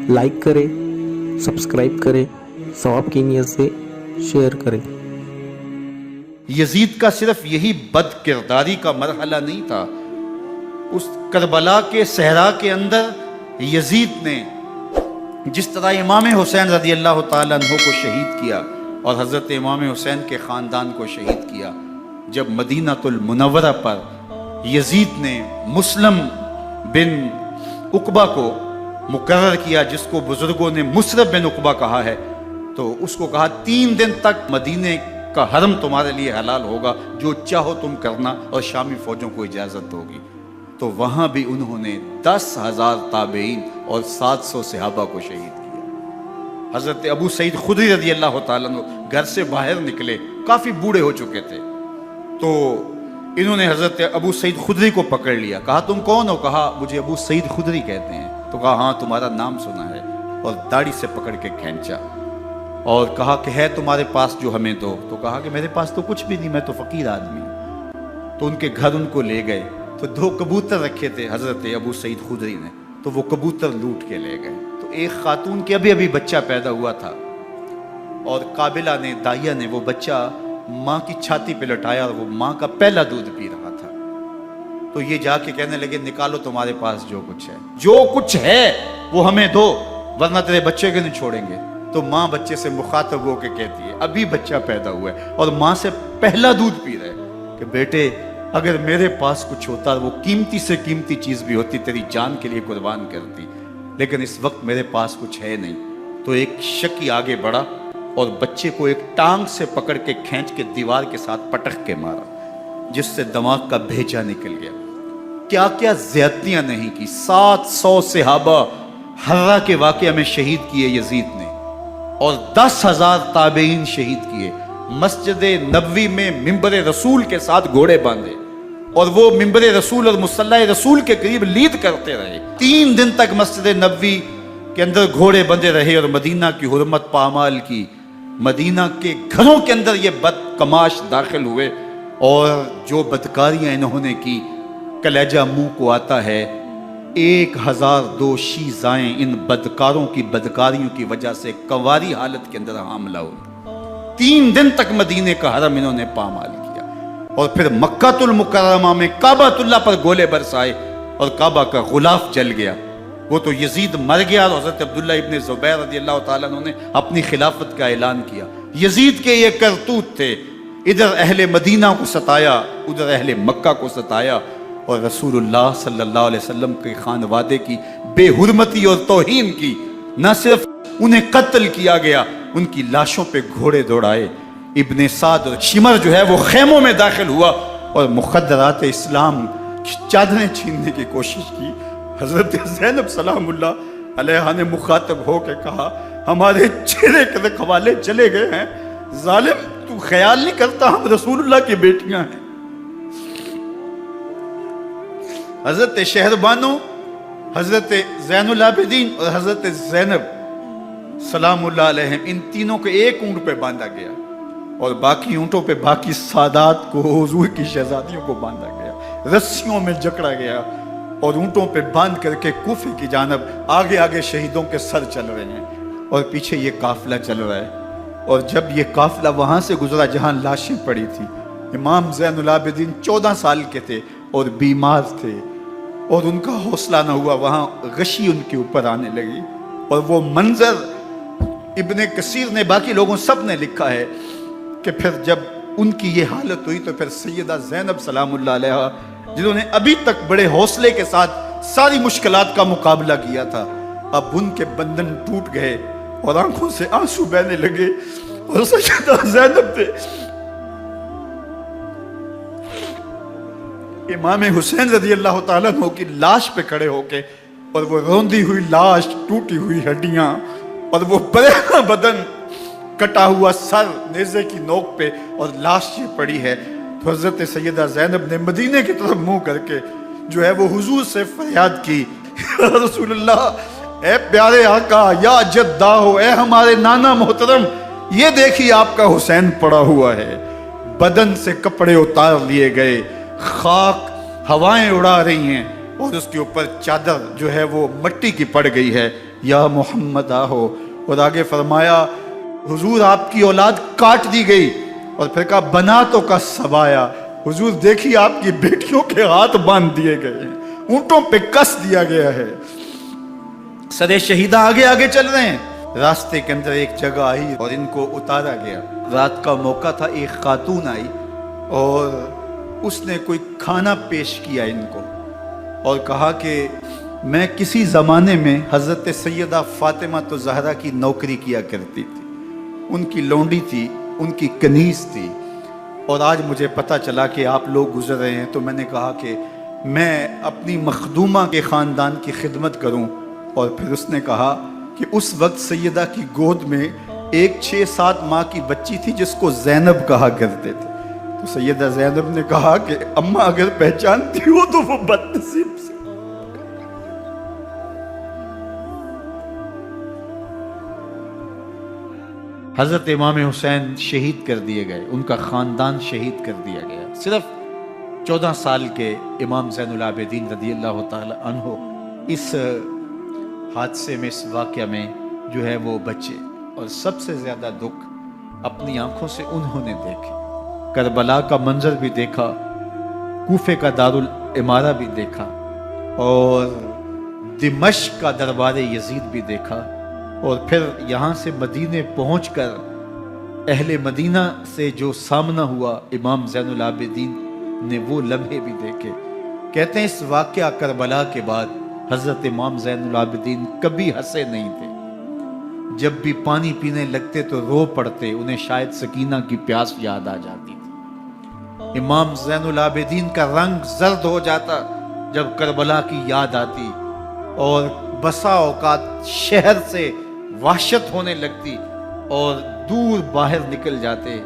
Like करें, subscribe करें, सवाब की नीयत से शेयर करें। यजीद का सिर्फ यही बद किरदारी का मरहला नहीं था। उस करबला के सहरा के अंदर यजीद ने जिस तरह इमाम हुसैन रज़ी अल्लाह तआला अन्हु को शहीद किया और हज़रत इमाम हुसैन के ख़ानदान को शहीद किया, जब मदीनातुल मुनव्वरा पर यजीद ने मुस्लिम बिन उक़बा को मुकर्रर किया, जिसको बुजुर्गों ने मुसरब बिन उक़बा कहा है, तो उसको कहा 3 दिन तक मदीने का हरम तुम्हारे लिए हलाल होगा, जो चाहो तुम करना और शामी फौजों को इजाज़त होगी। तो वहाँ भी उन्होंने 10,000 ताबईन और 700 सहाबा को शहीद किया। हज़रत अबू सईद खुदरी रज़ी अल्लाह तआला अन्हु घर से बाहर निकले, काफ़ी बूढ़े हो चुके थे, तो इन्होंने हज़रत अबू सईद खुदरी को पकड़ लिया। कहा तुम कौन हो? कहा मुझे अबू सईद खुदरी कहते हैं। तो कहा हाँ तुम्हारा नाम सुना है, और दाढ़ी से पकड़ के खींचा और कहा कि है तुम्हारे पास जो हमें दो। तो कहा कि मेरे पास तो कुछ भी नहीं, मैं तो फ़कीर आदमी हूँ। तो उनके घर उनको ले गए, तो 2 कबूतर रखे थे हज़रत अबू सईद खुदरी ने, तो वो कबूतर लूट के ले गए। तो एक खातून के अभी अभी बच्चा पैदा हुआ था, और काबिला ने, दाइया ने वो बच्चा माँ की छाती पे लटाया, और वो माँ का पहला दूध पी रहा था। तो ये जाके कहने लगे निकालो तुम्हारे पास जो कुछ है, जो कुछ है वो हमें दो, वरना तेरे बच्चे को नहीं छोड़ेंगे। तो माँ बच्चे से मुखातब होकर कहती है, अभी बच्चा पैदा हुआ है और माँ से पहला दूध पी रहे, कि बेटे अगर मेरे पास कुछ होता, वो कीमती से कीमती चीज़ भी होती, तेरी जान के लिए कुर्बान करती, लेकिन इस वक्त मेरे पास कुछ है नहीं। तो एक शकी आगे बढ़ा और बच्चे को एक टांग से पकड़ के खींच के दीवार के साथ पटक के मारा, जिससे दिमाग का भेजा निकल गया। क्या क्या ज्यादतियां नहीं की। 700 सहाबा हर्रा के वाक़या में शहीद किए यजीद ने, और 10,000 ताबईन शहीद किए। मस्जिद नबवी में मिंबर रसूल के साथ घोड़े बांधे, और वो मिंबर रसूल और मुसल्ला रसूल के करीब लीद करते रहे। 3 दिन तक मस्जिद नबवी के अंदर घोड़े बंधे रहे और मदीना की हुर्मत पामाल की। मदीना के घरों के अंदर ये बदकमाश दाखिल हुए, और जो बदकारियां इन्होंने की, कलेजा मुंह को आता है। 1002 शीज़ाएं इन बदकारों की बदकारियों की वजह से कंवारी हालत के अंदर हमला हुआ। 3 दिन तक मदीने का हरम इन्होंने पामाल किया, और फिर मक्कातुल मुकर्रमा में काबातुल्लाह पर गोले बरसाए और काबा का गुलाफ जल गया। वो तो यजीद मर गया, और हज़रत अब्दुल्लाह इब्न ज़ुबैर रज़ी अल्लाह तआला अन्हु ने अपनी खिलाफत का ऐलान किया। यजीद के ये करतूत थे, इधर अहले मदीना को सताया, उधर अहले मक्का को सताया, और रसूलुल्लाह सल्लल्लाहु अलैहि वसल्लम के खानवादे की बेहुरमती और तौहीन की। न सिर्फ उन्हें कत्ल किया गया, उनकी लाशों पे घोड़े दौड़ाए। इब्ने साद और शिमर जो है वो खेमों में दाखिल हुआ और मुखद्दरात इस्लाम की चादरें छीनने की कोशिश की। हज़रत ज़ैनब सलामुल्लाह अलैहा ने मुखातब हो के कहा, हमारे चेहरे के रखवाले चले गए हैं, जालिम तू ख्याल नहीं करता हम रसूलुल्लाह की बेटियां हैं। हज़रत शहरबानो, हज़रत ज़ैनुल आबिदीन और हज़रत ज़ैनब सलामुल्लाह अलैहिम, इन तीनों को एक ऊंट पे बांधा गया, और बाकी ऊंटों पे बाकी सादात को, हुजूर की शहजादियों को बांधा गया, रस्सियों में जकड़ा गया, और ऊंटों पे बांध करके कूफे की जानब आगे आगे शहीदों के सर चल रहे हैं, और पीछे ये काफिला चल रहा है। और जब ये काफिला वहाँ से गुजरा जहाँ लाशें पड़ी थी, इमाम ज़ैनुल आबिदीन 14 साल के थे और बीमार थे, और उनका हौसला न हुआ, वहाँ गशी उनके ऊपर आने लगी। और वो मंजर इब्ने कसीर ने, बाकी लोगों सब ने लिखा है कि फिर जब उनकी ये हालत हुई, तो फिर सैयदा ज़ैनब सलामुल्लाह अलैहा, जिन्होंने अभी तक बड़े हौसले के साथ सारी मुश्किलात का मुकाबला किया था, अब उनके बंधन टूट गए और आंखों से आंसू बहने लगे, और सैयदा ज़ैनब थे इमाम हुसैन रज़ी अल्लाह तआला अन्हु की लाश पे खड़े होके, और वो रोंदी हुई लाश, टूटी हुई हड्डियां, और वो बरेहा बदन, कटा हुआ सर नेज़े की नोक पे, और लाश ये पड़ी है। तो हज़रत सैयदा ज़ैनब ने मदीने की तरफ मुंह करके जो है वो हुजूर से फरियाद की, रसूलुल्लाह, ए प्यारे आका, या जद्दा हो, ए हमारे नाना मोहतरम, ये देखिए आपका हुसैन पड़ा हुआ है, बदन से कपड़े उतार लिए गए, खाक हवाएं उड़ा रही हैं, और उसके ऊपर चादर जो है वो मट्टी की पड़ गई है। یا محمد آہو، اور آگے فرمایا حضور آپ کی اولاد کاٹ دی گئی، اور پھر کہا بناتوں کا سبایا، حضور دیکھیے آپ کی بیٹیوں کے ہاتھ باندھ دیے گئے ہیں، اونٹوں پہ کس دیا گیا ہے، سرے شہیدہ آگے آگے چل رہے ہیں۔ راستے کے اندر ایک جگہ آئی اور ان کو اتارا گیا، رات کا موقع تھا، ایک خاتون آئی اور اس نے کوئی کھانا پیش کیا ان کو اور کہا کہ میں کسی زمانے میں حضرت سیدہ فاطمہ تو زہرا کی نوکری کیا کرتی تھی، ان کی لونڈی تھی، ان کی کنیز تھی، اور آج مجھے پتہ چلا کہ آپ لوگ گزر رہے ہیں، تو میں نے کہا کہ میں اپنی مخدومہ کے خاندان کی خدمت کروں۔ اور پھر اس نے کہا کہ اس وقت سیدہ کی گود میں ایک 6-7 ماہ کی بچی تھی جس کو زینب کہا کرتے تھے، تو سیدہ زینب نے کہا کہ اماں اگر پہچانتی ہو تو وہ بدنصیب سے۔ حضرت امام حسین شہید کر دیے گئے، ان کا خاندان شہید کر دیا گیا، صرف 14 سال کے امام زین العابدین رضی اللہ تعالی عنہ اس حادثے میں، اس واقعہ میں جو ہے وہ بچے، اور سب سے زیادہ دکھ اپنی آنکھوں سے انہوں نے دیکھے، کربلا کا منظر بھی دیکھا، کوفے کا دارالعمارہ بھی دیکھا، اور دمشق کا دربار یزید بھی دیکھا، اور پھر یہاں سے مدینے پہنچ کر اہل مدینہ سے جو سامنا ہوا امام زین العابدین نے وہ لمحے بھی دیکھے۔ کہتے ہیں اس واقعہ کربلا کے بعد حضرت امام زین العابدین کبھی ہنسے نہیں تھے، جب بھی پانی پینے لگتے تو رو پڑتے، انہیں شاید سکینہ کی پیاس یاد آ جاتی تھی۔ امام زین العابدین کا رنگ زرد ہو جاتا جب کربلا کی یاد آتی، اور بسا اوقات شہر سے وحشت ہونے لگتی اور دور باہر نکل جاتے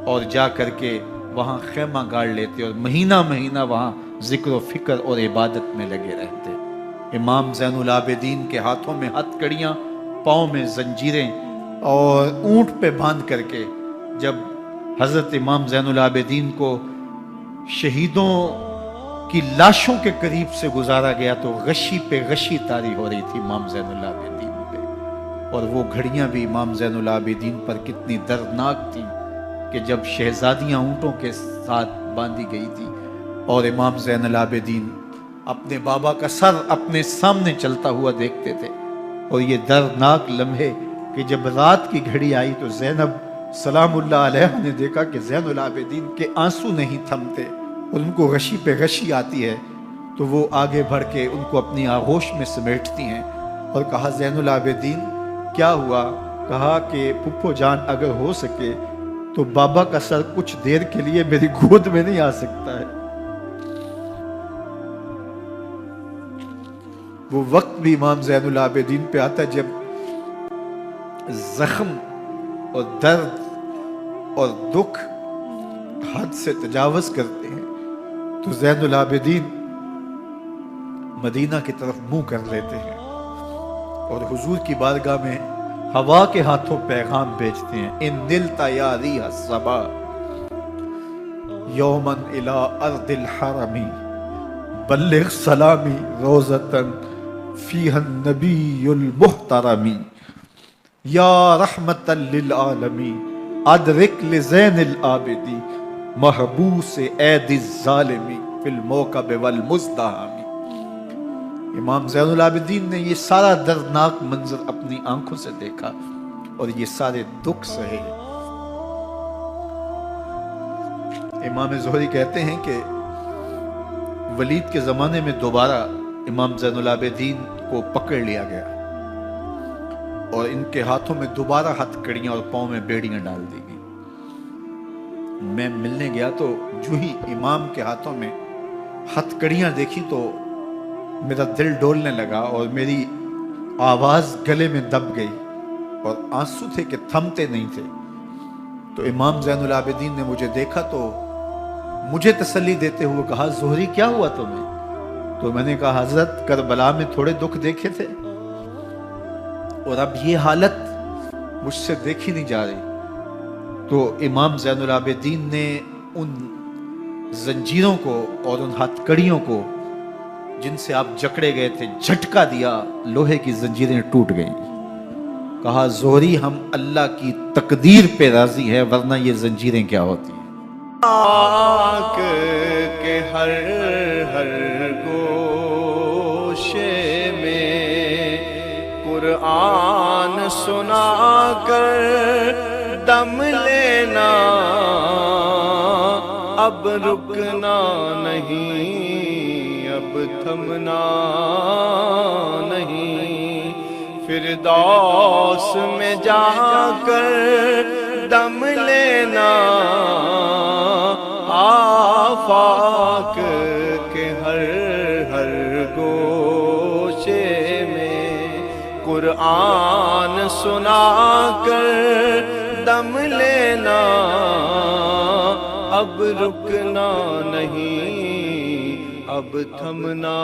اور جا کر کے وہاں خیمہ گاڑ لیتے اور مہینہ مہینہ وہاں ذکر و فکر اور عبادت میں لگے رہتے۔ امام زین العابدین کے ہاتھوں میں ہتھ کڑیاں، پاؤں میں زنجیریں، اور اونٹ پہ باندھ کر کے جب حضرت امام زین العابدین کو شہیدوں کی لاشوں کے قریب سے گزارا گیا تو غشی پہ غشی طاری ہو رہی تھی امام زین العابدین پہ، اور وہ گھڑیاں بھی امام زین العابدین پر کتنی دردناک تھیں کہ جب شہزادیاں اونٹوں کے ساتھ باندھی گئی تھی اور امام زین العابدین اپنے بابا کا سر اپنے سامنے چلتا ہوا دیکھتے تھے، اور یہ دردناک لمحے کہ جب رات کی گھڑی آئی تو زینب سلام اللہ علیہ نے دیکھا کہ زین العابدین کے آنسو نہیں تھمتے اور ان کو غشی پہ غشی آتی ہے، تو وہ آگے بڑھ کے ان کو اپنی آغوش میں سمیٹتی ہیں اور کہا زین العابدین کیا ہوا؟ کہا کہ پھپھو جان اگر ہو سکے تو بابا کا سر کچھ دیر کے لیے میری گود میں نہیں آ سکتا ہے۔ وہ وقت بھی امام زین العابدین پہ آتا ہے جب زخم اور درد اور دکھ حد سے تجاوز کرتے ہیں تو زین العابدین مدینہ کی طرف منہ کر لیتے ہیں اور حضور کی بارگاہ میں ہوا کے ہاتھوں پیغام بھیجتے ہیں، ان نلتا یا ریح الصبا یوما الی ارض الحرمی بلغ سلامی روزتن فیہا النبی المحترمی یا رحمتا للعالمی ادرک لزین العابدی محبوس عید الظالمی فی الموکب والمزدحمی۔ امام زین العابدین نے یہ سارا دردناک منظر اپنی آنکھوں سے دیکھا اور یہ سارے دکھ سہے۔ امام زہری کہتے ہیں کہ ولید کے زمانے میں دوبارہ امام زین العابدین کو پکڑ لیا گیا اور ان کے ہاتھوں میں دوبارہ ہتھ کڑیاں اور پاؤں میں بیڑیاں ڈال دی گئی۔ میں ملنے گیا تو جو ہی امام کے ہاتھوں میں ہتھ کڑیاں دیکھی تو میرا دل ڈولنے لگا اور میری آواز گلے میں دب گئی اور آنسو تھے کہ تھمتے نہیں تھے۔ تو امام زین العابدین نے مجھے دیکھا تو مجھے تسلی دیتے ہوئے کہا زہری کیا ہوا تمہیں؟ تو میں نے کہا حضرت کربلا میں تھوڑے دکھ دیکھے تھے اور اب یہ حالت مجھ سے دیکھی نہیں جا رہی۔ تو امام زین العابدین نے ان زنجیروں کو اور ان ہتھ کڑیوں کو جن سے آپ جکڑے گئے تھے، جھٹکا دیا، لوہے کی زنجیریں ٹوٹ گئیں. کہا زہری ہم اللہ کی تقدیر پہ راضی ہے، ورنہ یہ زنجیریں کیا ہوتی ہیں. پاک کے ہر گوشے میں قرآن سنا کر دم لینا، اب رکنا نہیں، اب تھمنا نہیں، فردوس میں جا کر دم لینا، آفاق کے ہر گوشے میں قرآن سنا کر دم لینا، اب رکنا نہیں، اب تھمنا